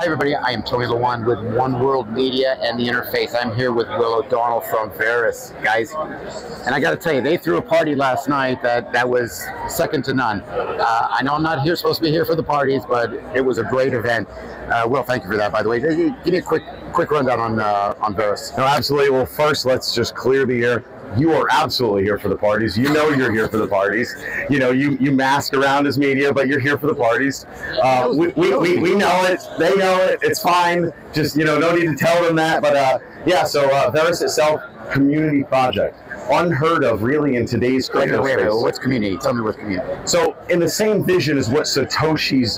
Hi everybody, I am Tony Lawand with One World Media and the Interface. I'm here with Will O'Donnell from Verus, guys. And I got to tell you, they threw a party last night that was second to none. I know I'm not supposed to be here for the parties, but it was a great event. Will, thank you for that, by the way. Give me a quick rundown on Verus. No, absolutely. Well, first, let's just clear the air. You are absolutely here for the parties. You know you're here for the parties. You know, you mask around as media, but you're here for the parties. We know it. They know it. It's fine. Just, no need to tell them that. But yeah, so Verus itself, community project. Unheard of, really, in today's crypto space. Wait, what's community? Tell me what's community. So, in the same vision as what Satoshi's,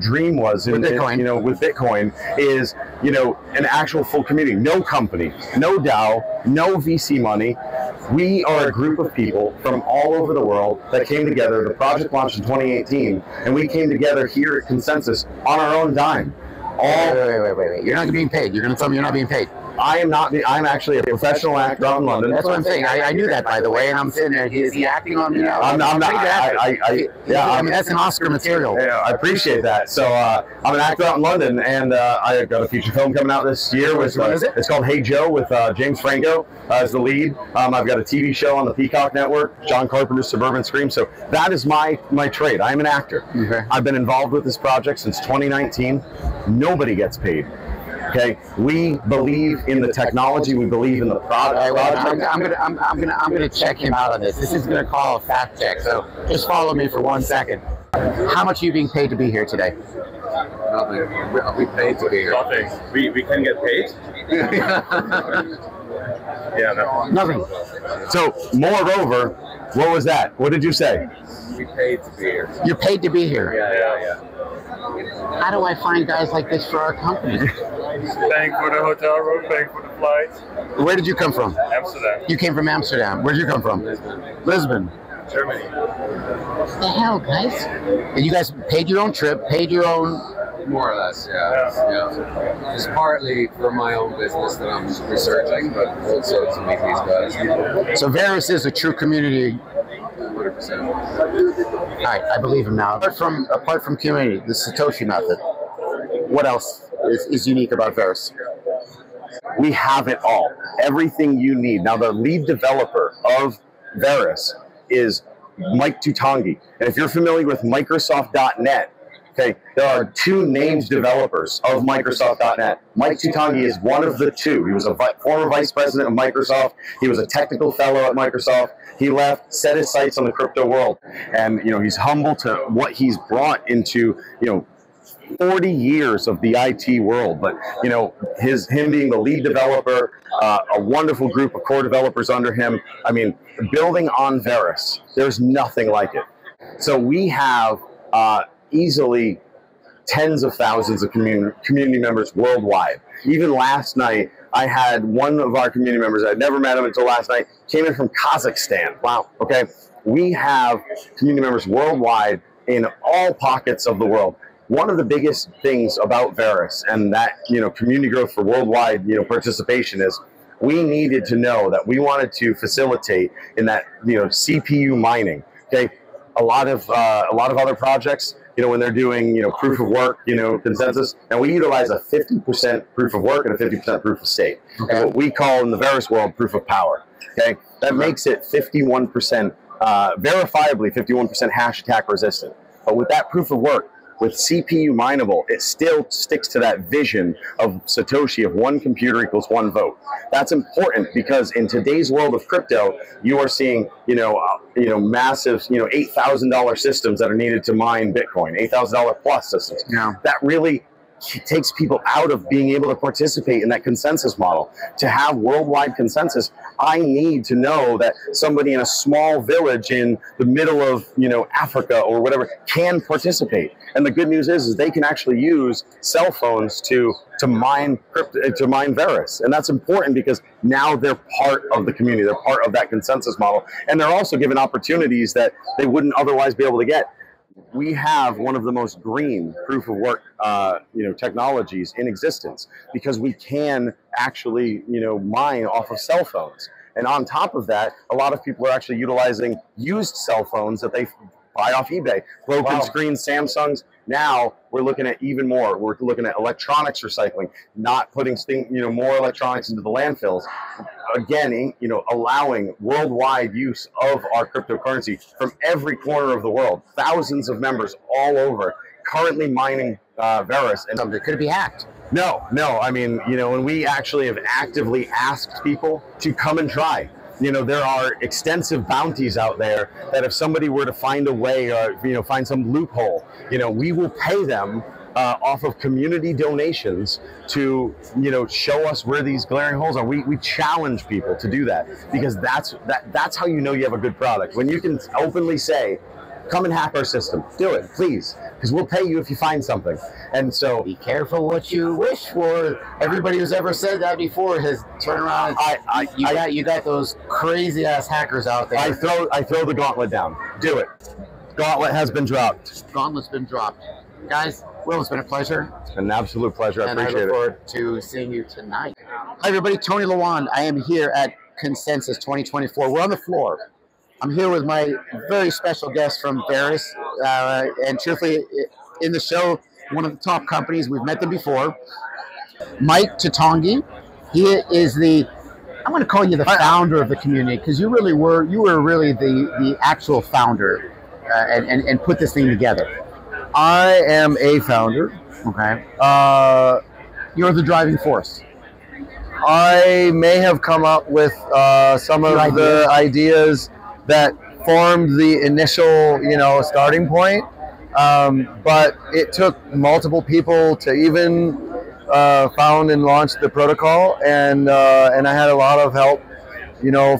dream was with Bitcoin, with Bitcoin, is, an actual full community. No company, no DAO, no VC money. We are a group of people from all over the world that came together. The project launched in 2018, and we came together here at Consensus on our own dime. Wait. You're not being paid. You're going to tell me you're not being paid. I am not. I'm actually a professional actor out in London. That's what I'm saying. I knew that, by the way, and I'm sitting there. Is he acting on me now? I'm not. I mean, that's an Oscar material. Yeah, I appreciate that. So I'm an actor out in London, and I got a feature film coming out this year. What is it? It's called Hey Joe with James Franco as the lead. I've got a TV show on the Peacock Network, John Carpenter's Suburban Scream. So that is my trade. I am an actor. Okay. I've been involved with this project since 2019. Nobody gets paid. Okay, we believe in the technology. We believe in the product. I'm gonna check him out on this. This is gonna call a fact check. So just follow me for 1 second. How much are you being paid to be here today? Nothing. We paid to be here. Nothing. We can get paid. Yeah, no. Nothing. So, moreover, what was that? What did you say? We paid to be here. You're paid to be here. Yeah. How do I find guys like this for our company? Paying for the hotel room, paying for the flights. Where did you come from? Amsterdam. You came from Amsterdam. Where did you come from? Lisbon. Germany. What the hell, guys? And you guys paid your own trip, paid your own... More or less, yeah. It's partly for my own business that I'm researching, but also to meet these guys. So Verus is a true community. 100%. All right, I believe him now. Apart from community, the Satoshi method, what else is unique about Verus? We have it all. Everything you need. Now, the lead developer of Verus is Mike Toutonghi. And if you're familiar with Microsoft.net, okay, there are two named developers of Microsoft.net. Mike Toutonghi is one of the two. He was a former vice president of Microsoft. He was a technical fellow at Microsoft. He left, set his sights on the crypto world. And, he's humble to what he's brought into, 40 years of the IT world. But, him being the lead developer, a wonderful group of core developers under him. I mean, building on Verus, there's nothing like it. So we have easily tens of thousands of community members worldwide. Even last night, I had one of our community members, I'd never met him until last night, came in from Kazakhstan. Wow. Okay. We have community members worldwide in all pockets of the world. One of the biggest things about Verus and that, community growth for worldwide, participation is we needed to know that we wanted to facilitate in that, CPU mining. Okay. A lot of other projects, when they're doing, proof of work, consensus, and we utilize a 50% proof of work and a 50% proof of stake. Okay. What we call in the Verus world proof of power. Okay, that makes it 51%, verifiably 51% hash attack resistant. But with that proof of work, with CPU mineable, it still sticks to that vision of Satoshi of one computer equals one vote. That's important because in today's world of crypto, you are seeing, massive, $8,000 systems that are needed to mine Bitcoin, $8,000 plus systems. Yeah. That really takes people out of being able to participate in that consensus model. To have worldwide consensus, I need to know that somebody in a small village in the middle of, Africa or whatever can participate. And the good news is they can actually use cell phones to mine Verus. And that's important because now they're part of the community. They're part of that consensus model. And they're also given opportunities that they wouldn't otherwise be able to get. We have one of the most green proof of work, technologies in existence because we can actually, mine off of cell phones. And on top of that, a lot of people are actually utilizing used cell phones that they buy off eBay. Broken Wow. screens, Samsungs. Now we're looking at even more. We're looking at electronics recycling, not putting more electronics into the landfills. Again, allowing worldwide use of our cryptocurrency from every corner of the world. Thousands of members all over currently mining Verus. And Could it be hacked? No. I mean, and we actually have actively asked people to come and try. There are extensive bounties out there that if somebody were to find a way, find some loophole, we will pay them off of community donations to, show us where these glaring holes are. We challenge people to do that, because that's how you have a good product. When you can openly say, come and hack our system. Do it, please, because we'll pay you if you find something. And so, be careful what you wish for. Everybody who's ever said that before has turned around. You got those crazy ass hackers out there. I throw the gauntlet down. Do it. Gauntlet has been dropped. Gauntlet's been dropped, guys. Will, it's been a pleasure. It's been an absolute pleasure. I appreciate it. And I look forward to seeing you tonight. Hi, everybody. Tony Lawand. I am here at Consensus 2024. We're on the floor. I'm here with my very special guest from Verus, and truthfully, in the show, one of the top companies. We've met them before. Mike Toutonghi. He is I'm going to call you the founder of the community, because you were really the actual founder and put this thing together. I am a founder. Okay. You're the driving force. I may have come up with some of the ideas that formed the initial, starting point. But it took multiple people to even found and launch the protocol, and I had a lot of help,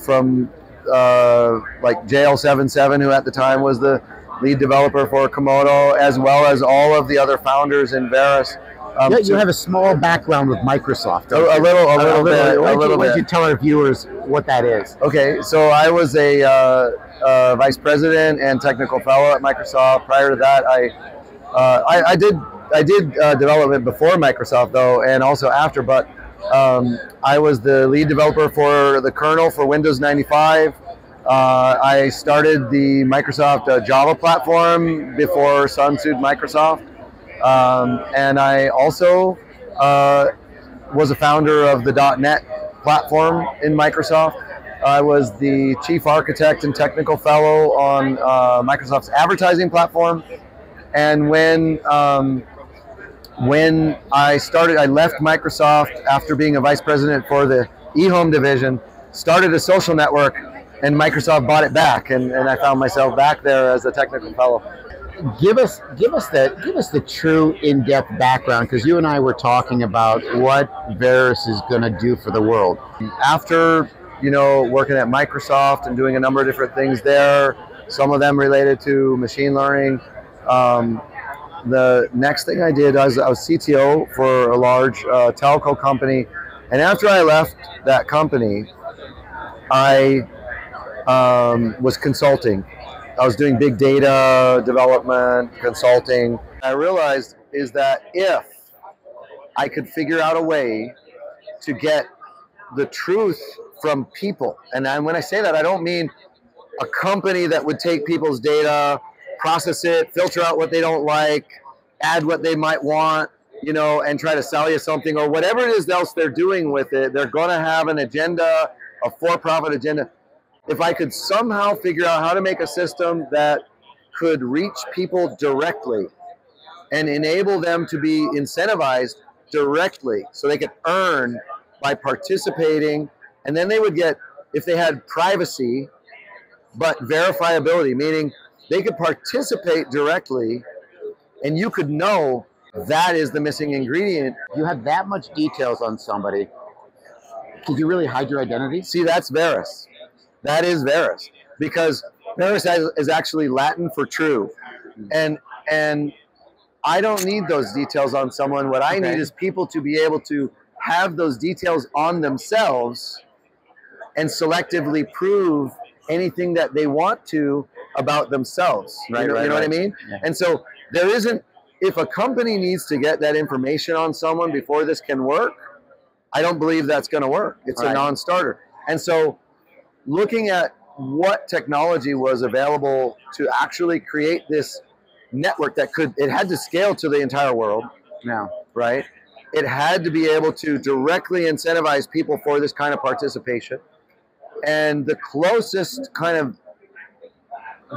from like JL77, who at the time was the lead developer for Komodo, as well as all of the other founders in Verus. You have a small background with Microsoft. A little bit. Why don't you tell our viewers what that is? Okay, so I was a vice president and technical fellow at Microsoft. Prior to that, I did development before Microsoft, though, and also after. But I was the lead developer for the kernel for Windows 95. I started the Microsoft Java platform before Sun sued Microsoft. And I also was a founder of the .NET platform in Microsoft. I was the chief architect and technical fellow on Microsoft's advertising platform. And when I left Microsoft after being a vice president for the eHome division, started a social network, and Microsoft bought it back, and I found myself back there as a technical fellow. Give us the true in-depth background, because you and I were talking about what Verus is going to do for the world. After working at Microsoft and doing a number of different things there, some of them related to machine learning, the next thing I did, I was CTO for a large telco company, and after I left that company, I was consulting. I was doing big data development, consulting. I realized is that if I could figure out a way to get the truth from people, and when I say that, I don't mean a company that would take people's data, process it, filter out what they don't like, add what they might want, and try to sell you something, or whatever it is else they're doing with it. They're going to have an agenda, a for-profit agenda. If I could somehow figure out how to make a system that could reach people directly and enable them to be incentivized directly so they could earn by participating, and then they would get, if they had privacy but verifiability, meaning they could participate directly and you could know that is the missing ingredient. You have that much details on somebody. Could you really hide your identity? See, that's Verus. That is Verus, because Verus is actually Latin for true, and I don't need those details on someone. What I need is people to be able to have those details on themselves and selectively prove anything that they want to about themselves. You know what I mean? Yeah. And so there isn't. If a company needs to get that information on someone before this can work, I don't believe that's going to work. It's a non-starter. And so looking at what technology was available to actually create this network that it had to scale to the entire world. Yeah. Right? It had to be able to directly incentivize people for this kind of participation. And the closest kind of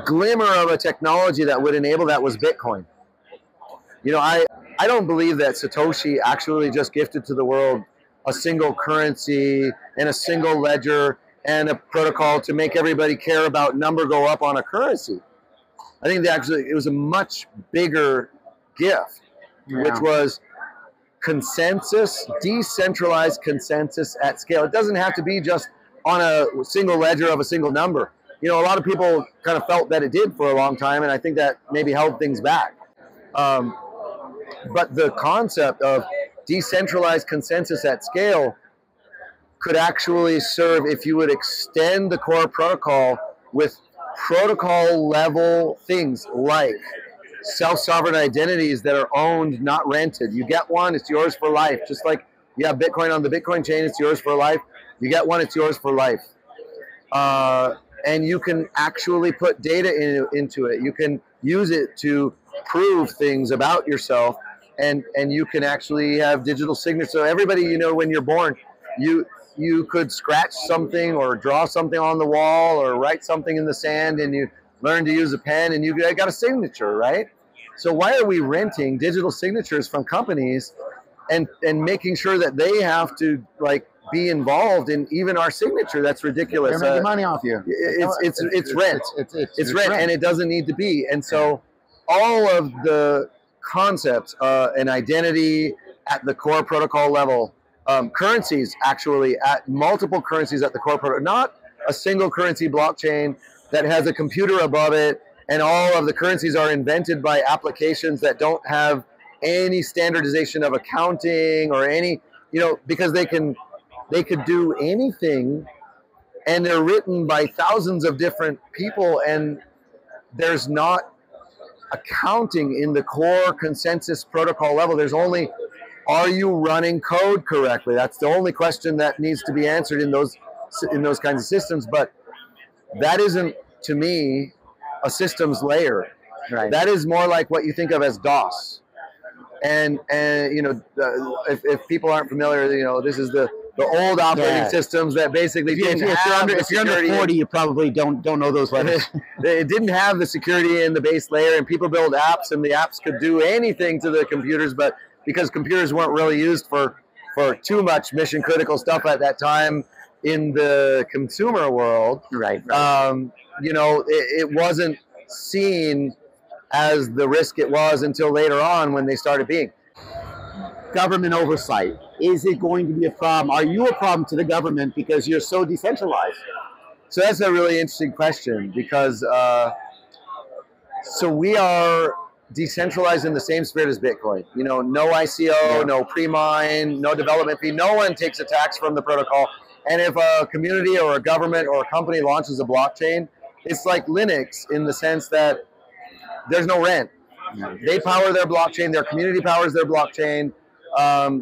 glimmer of a technology that would enable that was Bitcoin. You know, I don't believe that Satoshi actually just gifted to the world a single currency and a single ledger and a protocol to make everybody care about number go up on a currency. I think that actually it was a much bigger gift, which was consensus, decentralized consensus at scale. It doesn't have to be just on a single ledger of a single number. You know, a lot of people kind of felt that it did for a long time, and I think that maybe held things back. But the concept of decentralized consensus at scale could actually serve if you would extend the core protocol with protocol level things like self-sovereign identities that are owned, not rented. You get one, it's yours for life. Just like you have Bitcoin on the Bitcoin chain, it's yours for life. You get one, it's yours for life. And you can actually put data into it. You can use it to prove things about yourself, and you can actually have digital signatures. So everybody, you know, when you're born, you could scratch something or draw something on the wall or write something in the sand, and you learn to use a pen, and you got a signature, right? So why are we renting digital signatures from companies and making sure that they have to like be involved in even our signature? That's ridiculous. They're making money off you. It's rent. It's rent, and it doesn't need to be. And so all of the concepts, an identity at the core protocol level, currencies actually at multiple currencies at the core protocol, not a single currency blockchain that has a computer above it, and all of the currencies are invented by applications that don't have any standardization of accounting or any, you know, because they could do anything, and they're written by thousands of different people, and there's not accounting in the core consensus protocol level. There's only, are you running code correctly? That's the only question that needs to be answered in those kinds of systems. But that isn't, to me, a systems layer. Right. That is more like what you think of as DOS. And you know, if people aren't familiar, you know, this is the old operating systems that basically if you're under 40, you probably don't know those letters. It didn't have the security in the base layer, and people build apps, and the apps could do anything to the computers, but because computers weren't really used for too much mission critical stuff at that time in the consumer world, right. You know, it wasn't seen as the risk it was until later on when they started being. Government oversight. Is it going to be a problem? Are you a problem to the government because you're so decentralized? So that's a really interesting question, because so we are decentralized in the same spirit as Bitcoin. You know, no ICO, no pre-mine, no development fee. No one takes a tax from the protocol. And if a community or a government or a company launches a blockchain, it's like Linux in the sense that there's no rent. They power their blockchain. Their community powers their blockchain.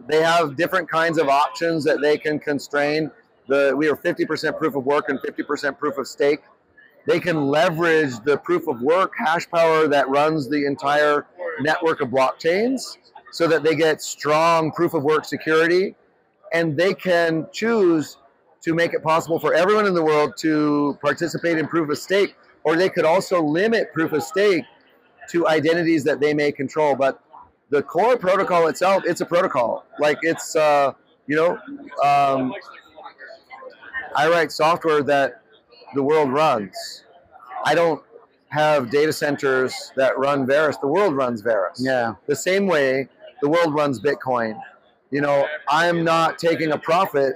They have different kinds of options that they can constrain. We are 50% proof of work and 50% proof of stake. They can leverage the proof of work hash power that runs the entire network of blockchains so that they get strong proof of work security. And they can choose to make it possible for everyone in the world to participate in proof of stake, or they could also limit proof of stake to identities that they may control. But the core protocol itself, it's a protocol. Like it's, you know, I write software that the world runs. I don't have data centers that run Verus. The world runs Verus. Yeah. The same way the world runs Bitcoin. You know, I'm not taking a profit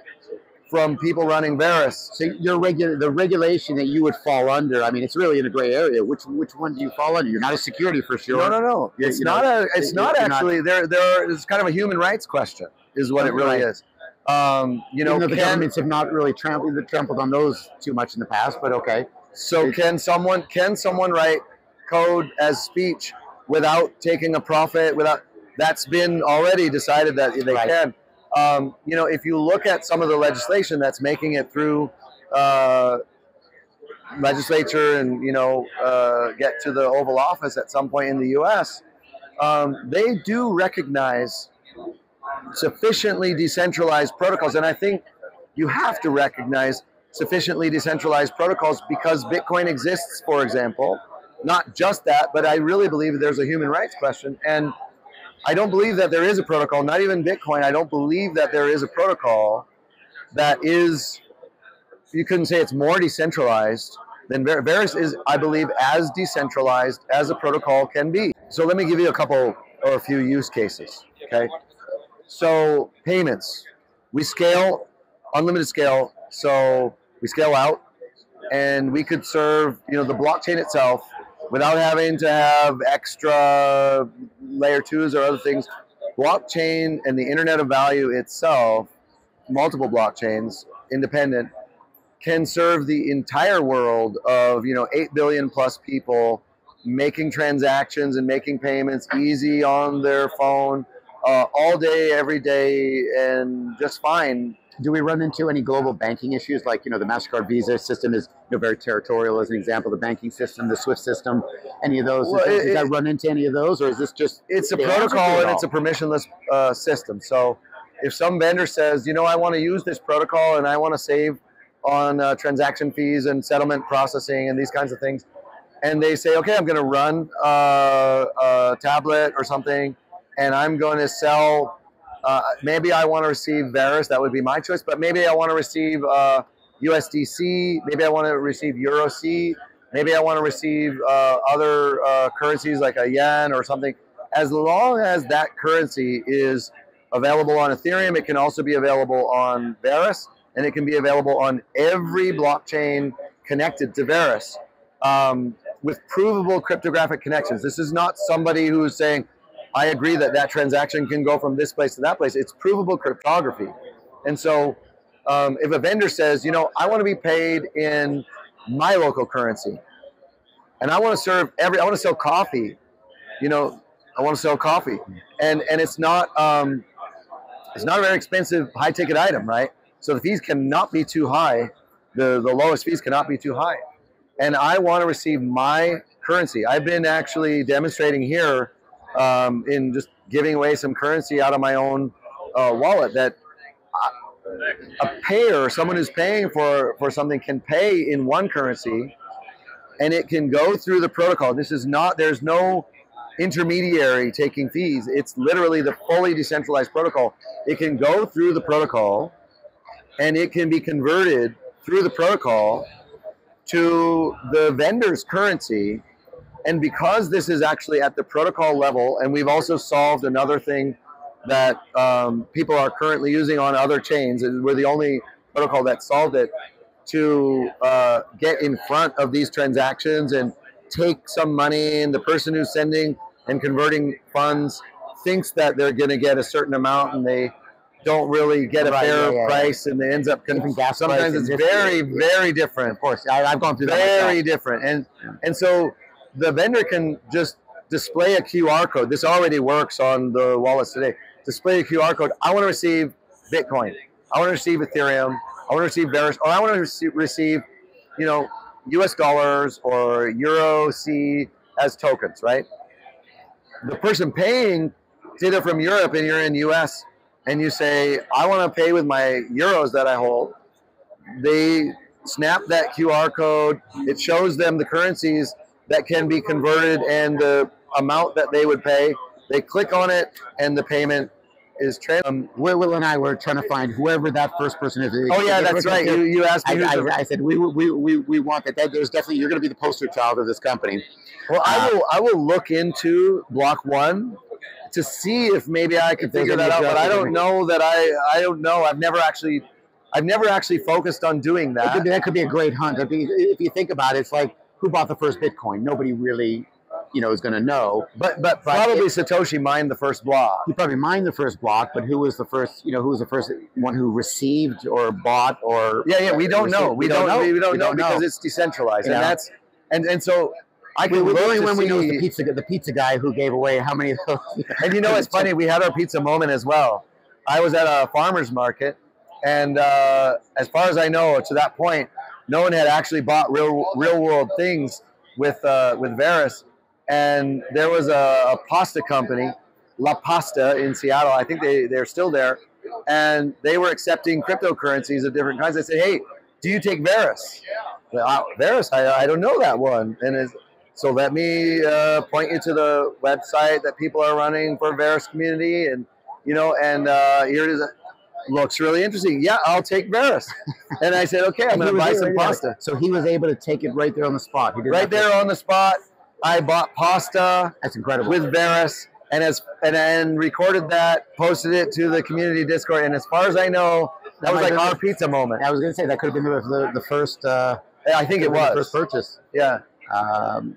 from people running Verus. So the regulation that you would fall under, I mean, it's really in a gray area. Which one do you fall under? You're not a security for sure. No. It's not actually. It's kind of a human rights question, is what it really is. You know, the governments have not really trampled on those too much in the past, but okay. So can someone write code as speech without taking a profit? That's been already decided that they can. You know, if you look at some of the legislation that's making it through legislature and get to the Oval Office at some point in the U.S., they do recognize sufficiently decentralized protocols, and I think you have to recognize sufficiently decentralized protocols because Bitcoin exists, for example. Not just that, but I really believe there's a human rights question, and I don't believe that there is a protocol, not even Bitcoin. I don't believe that there is a protocol that is, you couldn't say it's more decentralized than Verus is, I believe, as decentralized as a protocol can be. So let me give you a few use cases, okay? So payments, we scale, unlimited scale, so we scale out, and we could serve, the blockchain itself without having to have extra layer 2s or other things. Blockchain and the Internet of Value itself, multiple blockchains, independent, can serve the entire world of 8 billion plus people making transactions and making payments easy on their phone all day, every day, and just fine. Do we run into any global banking issues? Like, the MasterCard Visa system is very territorial as an example, the banking system, the SWIFT system, any of those? Well, does that run into any of those, or is this just... It's a protocol and it's a permissionless system. So if some vendor says, I want to use this protocol and I want to save on transaction fees and settlement processing and these kinds of things, and they say, okay, I'm going to run a tablet or something, and I'm going to sell... maybe I want to receive Verus, that would be my choice, but maybe I want to receive USDC, maybe I want to receive EuroC, maybe I want to receive other currencies like a yen or something. As long as that currency is available on Ethereum, it can also be available on Verus, and it can be available on every blockchain connected to Verus with provable cryptographic connections. This is not somebody who is saying, I agree that that transaction can go from this place to that place. It's provable cryptography. And so if a vendor says, I want to be paid in my local currency, and I want to serve I want to sell coffee, I want to sell coffee. And it's not a very expensive high ticket item, right? So the fees cannot be too high. The lowest fees cannot be too high. And I want to receive my currency. I've been actually demonstrating here in just giving away some currency out of my own wallet that a payer, someone who's paying for something, can pay in one currency, and it can go through the protocol. There's no intermediary taking fees. It's literally the fully decentralized protocol. It can go through the protocol, and it can be converted through the protocol to the vendor's currency. And because this is actually at the protocol level, and we've also solved another thing that people are currently using on other chains, and we're the only protocol that solved it, to get in front of these transactions and take some money, and the person who's sending and converting funds thinks that they're going to get a certain amount, and they don't really get a fair price, and it ends up sometimes it's very, very different. Of course, I've gone through that myself. Very different, and so the vendor can just display a QR code. This already works on the wallets today. Display a QR code. I want to receive Bitcoin. I want to receive Ethereum. I want to receive Verus, or I want to receive, US dollars or EuroC as tokens, right? The person paying did it from Europe, and you're in US, and you say, I want to pay with my euros that I hold. They snap that QR code. It shows them the currencies that can be converted and the amount that they would pay. They click on it, and the payment is transferred. Will and I were trying to find whoever that first person is. Oh yeah, that's right. You asked me. I said we want that. There's definitely, you're going to be the poster child of this company. Well, I will look into Block One to see if maybe I could figure that out. But I don't know that I don't know. I've never actually focused on doing that. That could be a great hunt. If you think about it, it's like, who bought the first Bitcoin? Nobody really, is going to know. But probably Satoshi mined the first block. He probably mined the first block, but who was the first? Who was the first one who received or bought or? Yeah. We don't know. We don't know because it's decentralized, and that's and so I can only when we know the pizza guy who gave away how many of those. And it's funny. We had our pizza moment as well. I was at a farmer's market, and as far as I know, to that point, no one had actually bought real world things with Verus. And there was a pasta company, La Pasta in Seattle. I think they're still there, and they were accepting cryptocurrencies of different kinds. I said, "Hey, do you take Verus?" Verus, I don't know that one. And so let me point you to the website that people are running for Verus community, and here it is. Looks really interesting. Yeah, I'll take Verus. And I said, okay, I'm going to buy some pasta. So he was able to take it right there on the spot. He did right there on the spot. I bought pasta. That's incredible. With Verus, and recorded that, posted it to the community Discord. And as far as I know, that was like our pizza moment. I was going to say that could have been the first. I think it was the first purchase. Yeah.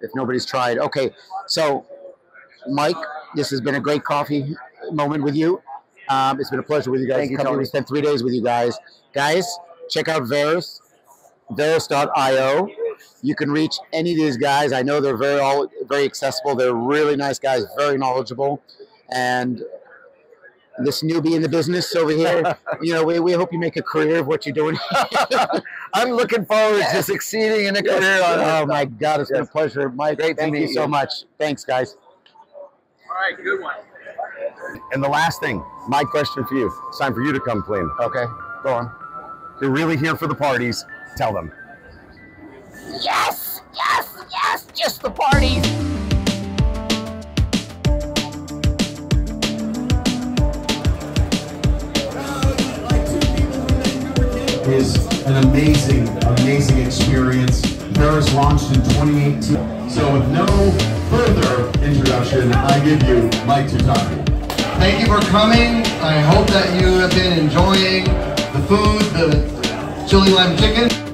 If nobody's tried. Okay, so Mike, this has been a great coffee moment with you. It's been a pleasure with you guys. Thank you, Tony. We spent 3 days with you guys. Guys, check out Verus, Verus.io. You can reach any of these guys. I know they're very accessible. They're really nice guys, very knowledgeable. And this newbie in the business over here, we hope you make a career of what you're doing. I'm looking forward to succeeding in a career. Oh my God, it's been a pleasure, Mike. Great to thank meet you so much. Thanks, guys. All right, good one. And the last thing, my question for you. It's time for you to come clean. Okay, go on. You're really here for the parties. Tell them. Yes, just the parties. Is an amazing experience. Verus launched in 2018. So with no further introduction, I give you Mike Toutonghi. Thank you for coming. I hope that you have been enjoying the food, the chili lime chicken.